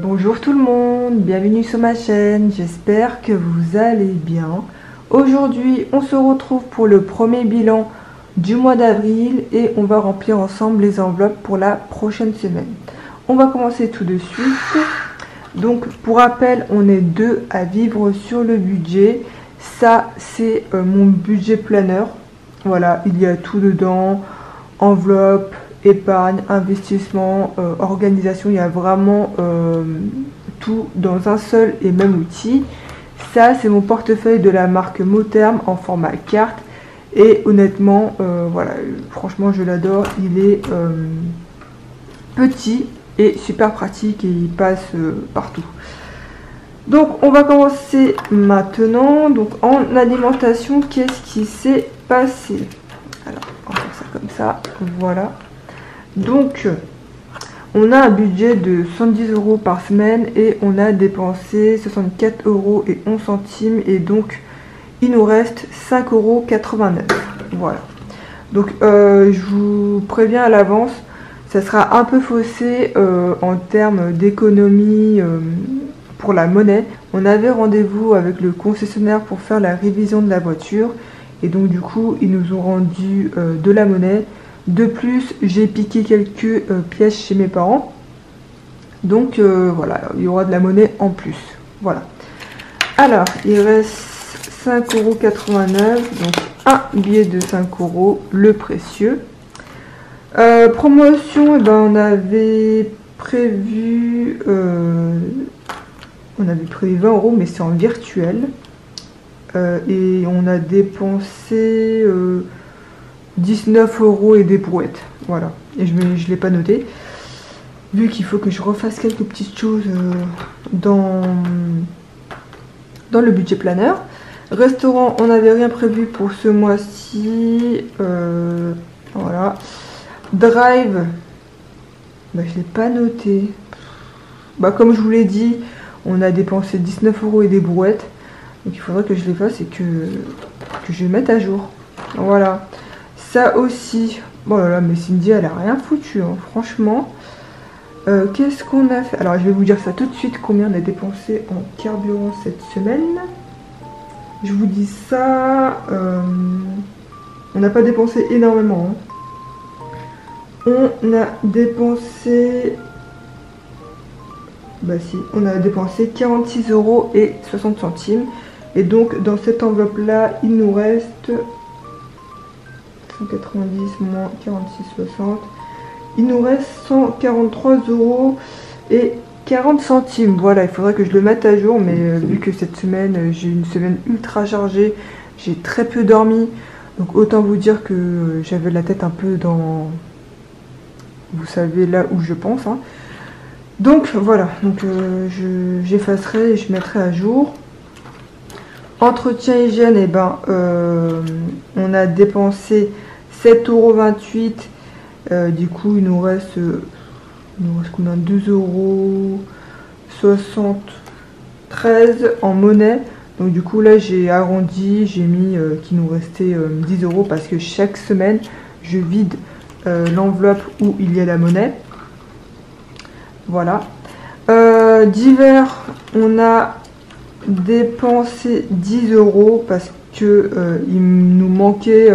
Bonjour tout le monde, bienvenue sur ma chaîne, j'espère que vous allez bien. Aujourd'hui on se retrouve pour le premier bilan du mois d'avril et on va remplir ensemble les enveloppes pour la prochaine semaine. On va commencer tout de suite. Donc pour rappel, on est deux à vivre sur le budget. Ça c'est mon budget planeur. Voilà, il y a tout dedans, enveloppe, épargne, investissement, organisation, il y a vraiment tout dans un seul et même outil. Ça c'est mon portefeuille de la marque Motherm en format carte et honnêtement voilà, franchement je l'adore, il est petit et super pratique et il passe partout. Donc on va commencer maintenant. Donc en alimentation, qu'est-ce qui s'est passé? Alors on va faire ça comme ça, voilà. Donc, on a un budget de 110 € par semaine et on a dépensé 64 € et 11 centimes et donc il nous reste 5,89 €. Voilà. Donc, je vous préviens à l'avance, ça sera un peu faussé en termes d'économie pour la monnaie. On avait rendez-vous avec le concessionnaire pour faire la révision de la voiture et donc du coup, ils nous ont rendu de la monnaie. De plus, j'ai piqué quelques pièces chez mes parents. Donc voilà, il y aura de la monnaie en plus. Voilà. Alors, il reste 5,89 €. Donc un billet de 5 €, le précieux. Promotion, eh ben, on avait prévu 20 €, mais c'est en virtuel. Et on a dépensé 19 € et des brouettes, voilà, et je ne l'ai pas noté vu qu'il faut que je refasse quelques petites choses dans le budget planeur. Restaurant, on n'avait rien prévu pour ce mois-ci, voilà. Drive, bah, je l'ai pas noté, bah, comme je vous l'ai dit, on a dépensé 19 € et des brouettes, donc il faudrait que je les fasse et que je les mette à jour, voilà. Ça aussi, bon là là, mais Cindy elle a rien foutu, hein, franchement. Qu'est-ce qu'on a fait? Alors je vais vous dire ça tout de suite, combien on a dépensé en carburant cette semaine. Je vous dis ça, on n'a pas dépensé énormément. Hein. On a dépensé, bah si, on a dépensé 46 € et 60 centimes. Et donc dans cette enveloppe là, il nous reste 190 moins 46,60. Il nous reste 143 € et 40 centimes. Voilà, il faudrait que je le mette à jour, mais vu que cette semaine, j'ai une semaine ultra chargée, j'ai très peu dormi. Donc autant vous dire que j'avais la tête un peu dans... Vous savez là où je pense. Hein. Donc voilà, donc j'effacerai et je mettrai à jour. Entretien hygiène, et ben, on a dépensé 7,28 €. Du coup, il nous reste combien? 2,73 € en monnaie. Donc du coup, là, j'ai arrondi, j'ai mis qu'il nous restait 10 € parce que chaque semaine, je vide l'enveloppe où il y a la monnaie. Voilà. Divers, on a dépensé 10 € parce que il nous manquait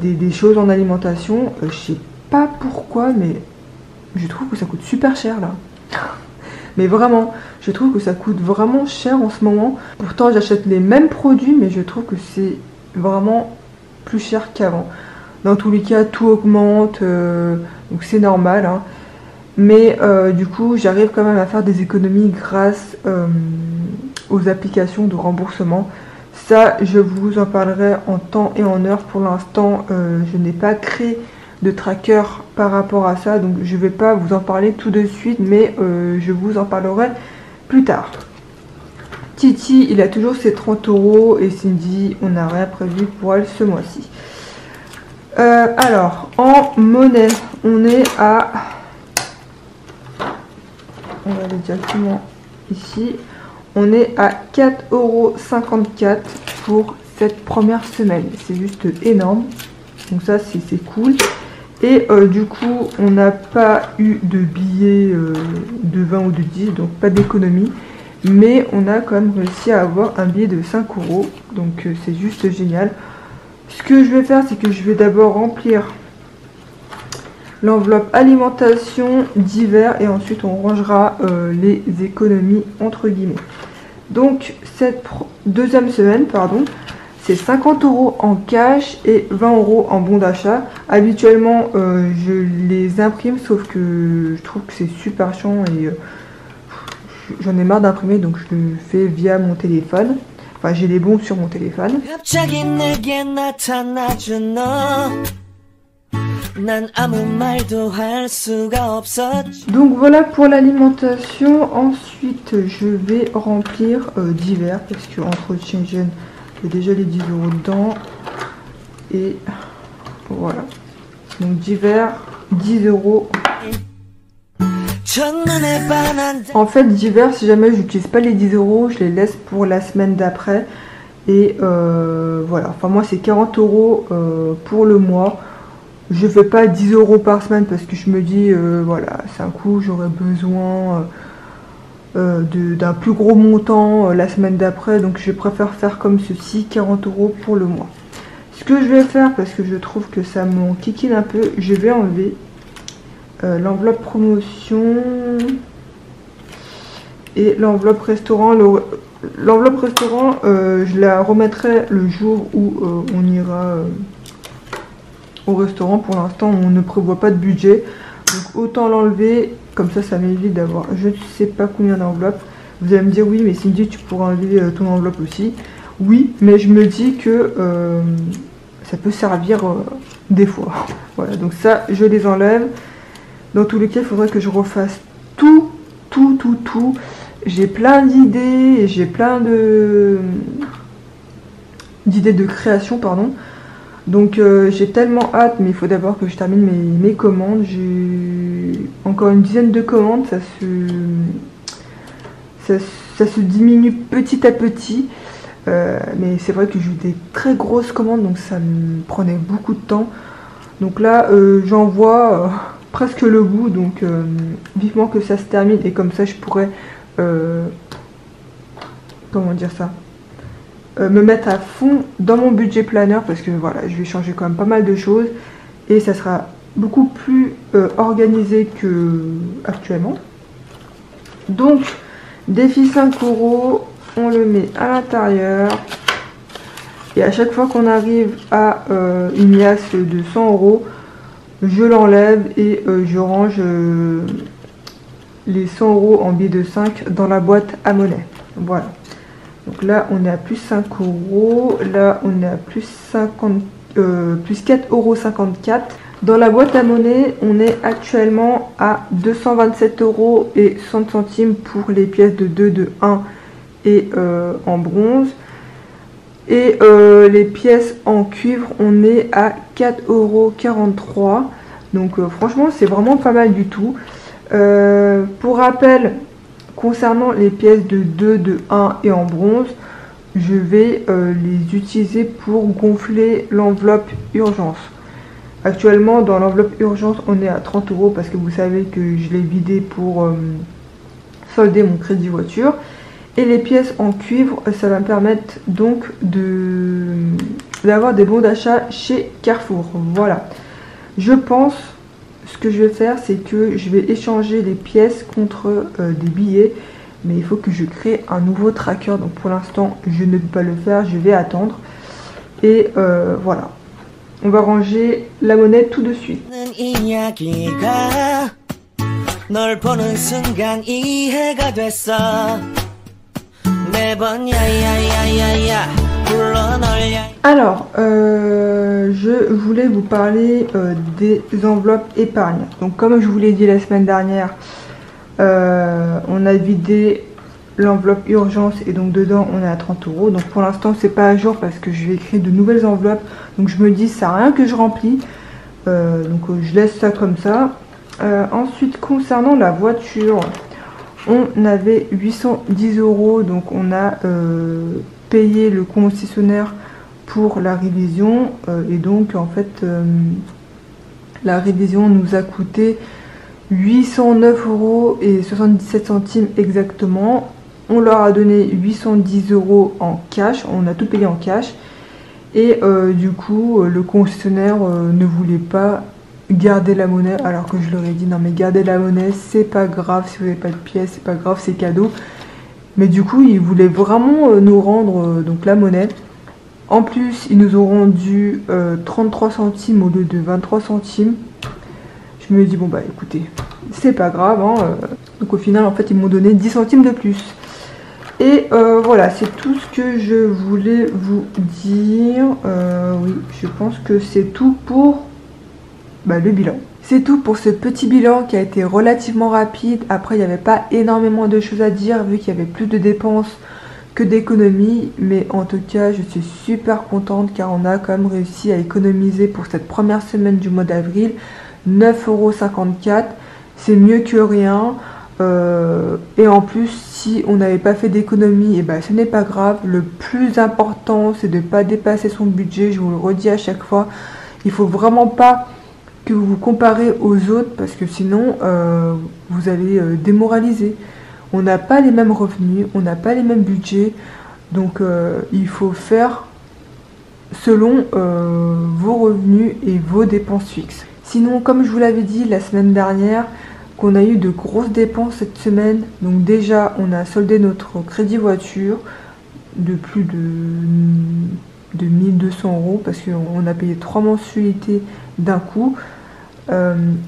des choses en alimentation. Je sais pas pourquoi, mais je trouve que ça coûte super cher là. Mais vraiment, je trouve que ça coûte vraiment cher en ce moment. Pourtant j'achète les mêmes produits, mais je trouve que c'est vraiment plus cher qu'avant. Dans tous les cas, tout augmente, donc c'est normal. Hein. Mais du coup, j'arrive quand même à faire des économies grâce aux applications de remboursement. Ça, je vous en parlerai en temps et en heure. Pour l'instant, je n'ai pas créé de tracker par rapport à ça. Donc, je ne vais pas vous en parler tout de suite, mais je vous en parlerai plus tard. Titi, il a toujours ses 30 € et Cindy, on n'a rien prévu pour elle ce mois-ci. Alors, en monnaie, on est à... On va aller directement ici. On est à 4,54 € pour cette première semaine. C'est juste énorme. Donc ça, c'est cool. Et du coup, on n'a pas eu de billets de 20 ou de 10, donc pas d'économie. Mais on a quand même réussi à avoir un billet de 5 euros, donc c'est juste génial. Ce que je vais faire, c'est que je vais d'abord remplir l'enveloppe alimentation d'hiver et ensuite on rangera les économies entre guillemets. Donc cette deuxième semaine, pardon, c'est 50 euros en cash et 20 euros en bon d'achat. Habituellement, je les imprime, sauf que je trouve que c'est super chiant et j'en ai marre d'imprimer, donc je le fais via mon téléphone. Enfin, j'ai les bons sur mon téléphone. Donc voilà pour l'alimentation. Ensuite, je vais remplir divers parce que entretien jeune, il y a déjà les 10 euros dedans. Et voilà. Donc divers, 10 euros. En fait, divers, si jamais j'utilise pas les 10 euros, je les laisse pour la semaine d'après. Et voilà. Enfin, moi, c'est 40 euros pour le mois. Je fais pas 10 euros par semaine parce que je me dis, voilà, c'est un coup, j'aurais besoin d'un plus gros montant la semaine d'après. Donc, je préfère faire comme ceci, 40 euros pour le mois. Ce que je vais faire, parce que je trouve que ça m'enquiquine un peu, je vais enlever l'enveloppe promotion et l'enveloppe restaurant. L'enveloppe restaurant, je la remettrai le jour où on ira au restaurant. Pour l'instant, on ne prévoit pas de budget, donc autant l'enlever, comme ça m'évite d'avoir je ne sais pas combien d'enveloppes. Vous allez me dire oui, mais Cindy, tu pourras enlever ton enveloppe aussi. Oui, mais je me dis que ça peut servir des fois. Voilà, donc ça, je les enlève. Dans tous les cas, il faudrait que je refasse tout. J'ai plein d'idées, j'ai plein d'idées de création, pardon. Donc j'ai tellement hâte, mais il faut d'abord que je termine mes commandes. J'ai encore une dizaine de commandes, ça se diminue petit à petit. Mais c'est vrai que j'ai eu des très grosses commandes, donc ça me prenait beaucoup de temps. Donc là, j'en vois presque le bout, donc vivement que ça se termine et comme ça je pourrais, comment dire ça, me mettre à fond dans mon budget planner parce que voilà, je vais changer quand même pas mal de choses et ça sera beaucoup plus organisé que actuellement. Donc, défi 5 euros, on le met à l'intérieur. Et à chaque fois qu'on arrive à une liasse de 100 euros, je l'enlève et je range les 100 euros en billets de 5 dans la boîte à monnaie. Voilà. Donc là, on est à plus 5 euros. Là, on est à plus 4,54 euros. Dans la boîte à monnaie, on est actuellement à 227 euros et 60 centimes pour les pièces de 2, de 1 et en bronze. Et les pièces en cuivre, on est à 4,43 €. Donc franchement, c'est vraiment pas mal du tout. Pour rappel, concernant les pièces de 2, de 1 et en bronze, je vais les utiliser pour gonfler l'enveloppe urgence. Actuellement, dans l'enveloppe urgence, on est à 30 euros parce que vous savez que je l'ai vidé pour solder mon crédit voiture. Et les pièces en cuivre, ça va me permettre donc d'avoir des bons d'achat chez Carrefour. Voilà. Je pense, ce que je vais faire, c'est que je vais échanger les pièces contre des billets. Mais il faut que je crée un nouveau tracker. Donc pour l'instant, je ne peux pas le faire. Je vais attendre. Et voilà. On va ranger la monnaie tout de suite. Alors, je voulais vous parler des enveloppes épargne. Donc comme je vous l'ai dit la semaine dernière, on a vidé l'enveloppe urgence et donc dedans on est à 30 euros. Donc pour l'instant c'est pas à jour parce que je vais créer de nouvelles enveloppes. Donc je me dis ça sert à rien que je remplis. Donc je laisse ça comme ça. Ensuite concernant la voiture, on avait 810 euros, donc on a payé le concessionnaire pour la révision et donc en fait La révision nous a coûté 809,77 € exactement. On leur a donné 810 € en cash, on a tout payé en cash. Et du coup, le concessionnaire ne voulait pas garder la monnaie, alors que je leur ai dit non mais garder la monnaie, c'est pas grave, si vous n'avez pas de pièces, c'est pas grave, c'est cadeau. Mais du coup, ils voulaient vraiment nous rendre donc la monnaie. En plus, ils nous ont rendu 33 centimes au lieu de 23 centimes. Je me dis bon bah écoutez, c'est pas grave, hein. Donc au final, en fait, ils m'ont donné 10 centimes de plus. Et voilà, c'est tout ce que je voulais vous dire. Oui, je pense que c'est tout pour le bilan. C'est tout pour ce petit bilan qui a été relativement rapide. Après, il n'y avait pas énormément de choses à dire vu qu'il y avait plus de dépenses que d'économies. Mais en tout cas, je suis super contente car on a quand même réussi à économiser pour cette première semaine du mois d'avril 9,54 €. C'est mieux que rien. Et en plus, si on n'avait pas fait d'économie, et ce n'est pas grave. Le plus important, c'est de ne pas dépasser son budget. Je vous le redis à chaque fois. Il faut vraiment pas que vous vous comparez aux autres parce que sinon vous allez démoraliser. On n'a pas les mêmes revenus, on n'a pas les mêmes budgets, donc il faut faire selon vos revenus et vos dépenses fixes. Sinon, comme je vous l'avais dit la semaine dernière, qu'on a eu de grosses dépenses cette semaine. Donc déjà, on a soldé notre crédit voiture de plus de 1200 € parce qu'on a payé 3 mensualités d'un coup.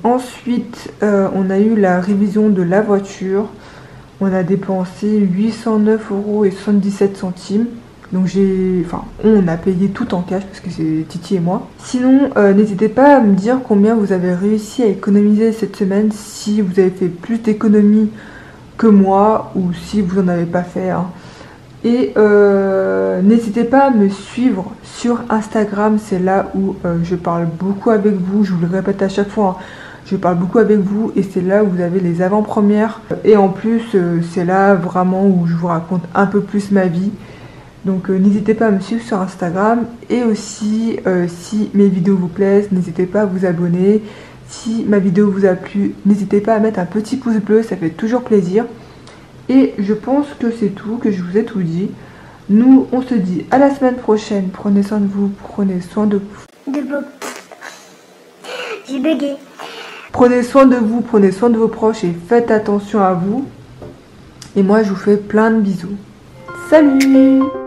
Ensuite, on a eu la révision de la voiture. On a dépensé 809,77 €. Donc on a payé tout en cash parce que c'est Titi et moi. Sinon, n'hésitez pas à me dire combien vous avez réussi à économiser cette semaine, si vous avez fait plus d'économies que moi ou si vous n'en avez pas fait. Hein. Et n'hésitez pas à me suivre sur Instagram, c'est là où je parle beaucoup avec vous, je vous le répète à chaque fois, hein. Je parle beaucoup avec vous et c'est là où vous avez les avant-premières. Et en plus, c'est là vraiment où je vous raconte un peu plus ma vie. Donc n'hésitez pas à me suivre sur Instagram. Et aussi, si mes vidéos vous plaisent, n'hésitez pas à vous abonner. Si ma vidéo vous a plu, n'hésitez pas à mettre un petit pouce bleu, ça fait toujours plaisir. Et je pense que c'est tout, que je vous ai tout dit. Nous, on se dit à la semaine prochaine. Prenez soin de vous, prenez soin de vous. J'ai bugué. Prenez soin de vous, prenez soin de vos proches et faites attention à vous. Et moi, je vous fais plein de bisous. Salut!